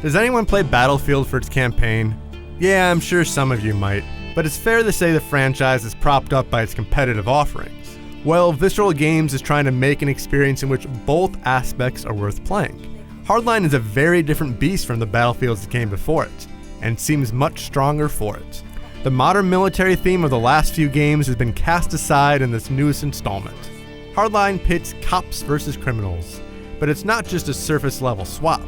Does anyone play Battlefield for its campaign? Yeah, I'm sure some of you might, but it's fair to say the franchise is propped up by its competitive offerings. Well, Visceral Games is trying to make an experience in which both aspects are worth playing. Hardline is a very different beast from the Battlefields that came before it, and seems much stronger for it. The modern military theme of the last few games has been cast aside in this newest installment. Hardline pits cops versus criminals, but it's not just a surface level swap.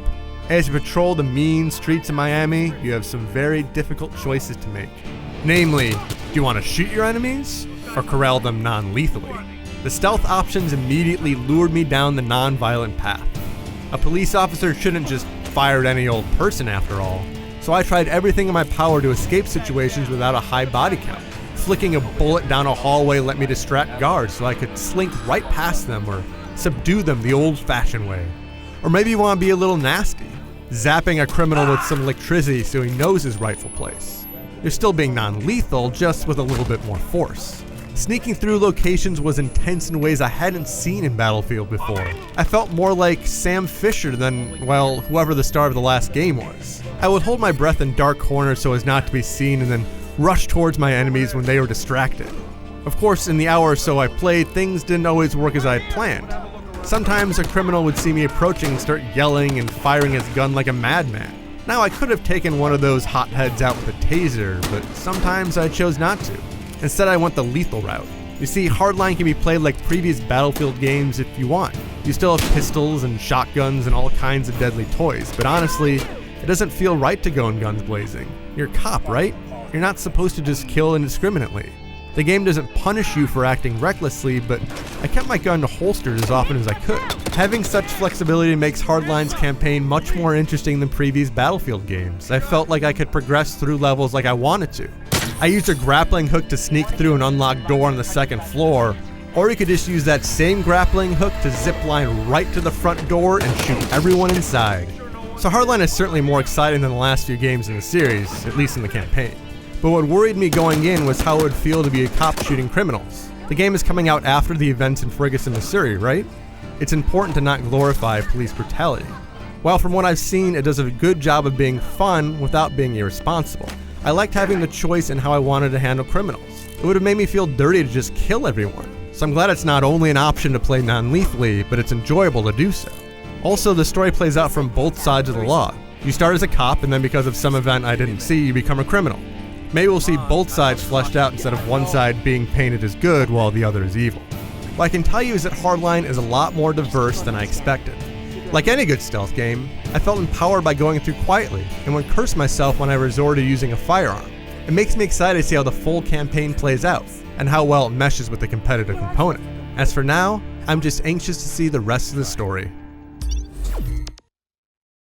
As you patrol the mean streets of Miami, you have some very difficult choices to make. Namely, do you want to shoot your enemies, or corral them non-lethally? The stealth options immediately lured me down the non-violent path. A police officer shouldn't just fire at any old person after all, so I tried everything in my power to escape situations without a high body count. Flicking a bullet down a hallway let me distract guards so I could slink right past them or subdue them the old-fashioned way. Or maybe you want to be a little nasty, zapping a criminal with some electricity so he knows his rightful place. You're still being non-lethal, just with a little bit more force. Sneaking through locations was intense in ways I hadn't seen in Battlefield before. I felt more like Sam Fisher than, well, whoever the star of the last game was. I would hold my breath in dark corners so as not to be seen and then rush towards my enemies when they were distracted. Of course, in the hour or so I played, things didn't always work as I had planned. Sometimes a criminal would see me approaching and start yelling and firing his gun like a madman. Now, I could have taken one of those hotheads out with a taser, but sometimes I chose not to. Instead, I went the lethal route. You see, Hardline can be played like previous Battlefield games if you want. You still have pistols and shotguns and all kinds of deadly toys, but honestly, it doesn't feel right to go in guns blazing. You're a cop, right? You're not supposed to just kill indiscriminately. The game doesn't punish you for acting recklessly, but I kept my gun holstered as often as I could. Having such flexibility makes Hardline's campaign much more interesting than previous Battlefield games. I felt like I could progress through levels like I wanted to. I used a grappling hook to sneak through an unlocked door on the second floor, or you could just use that same grappling hook to zipline right to the front door and shoot everyone inside. So Hardline is certainly more exciting than the last few games in the series, at least in the campaign. But what worried me going in was how it would feel to be a cop shooting criminals. The game is coming out after the events in Ferguson, Missouri, right? It's important to not glorify police brutality. While from what I've seen, it does a good job of being fun without being irresponsible. I liked having the choice in how I wanted to handle criminals. It would have made me feel dirty to just kill everyone. So I'm glad it's not only an option to play non-lethally, but it's enjoyable to do so. Also, the story plays out from both sides of the law. You start as a cop, and then because of some event I didn't see, you become a criminal. Maybe we'll see both sides fleshed out instead of one side being painted as good while the other is evil. What I can tell you is that Hardline is a lot more diverse than I expected. Like any good stealth game, I felt empowered by going through quietly, and would curse myself when I resorted to using a firearm. It makes me excited to see how the full campaign plays out, and how well it meshes with the competitive component. As for now, I'm just anxious to see the rest of the story.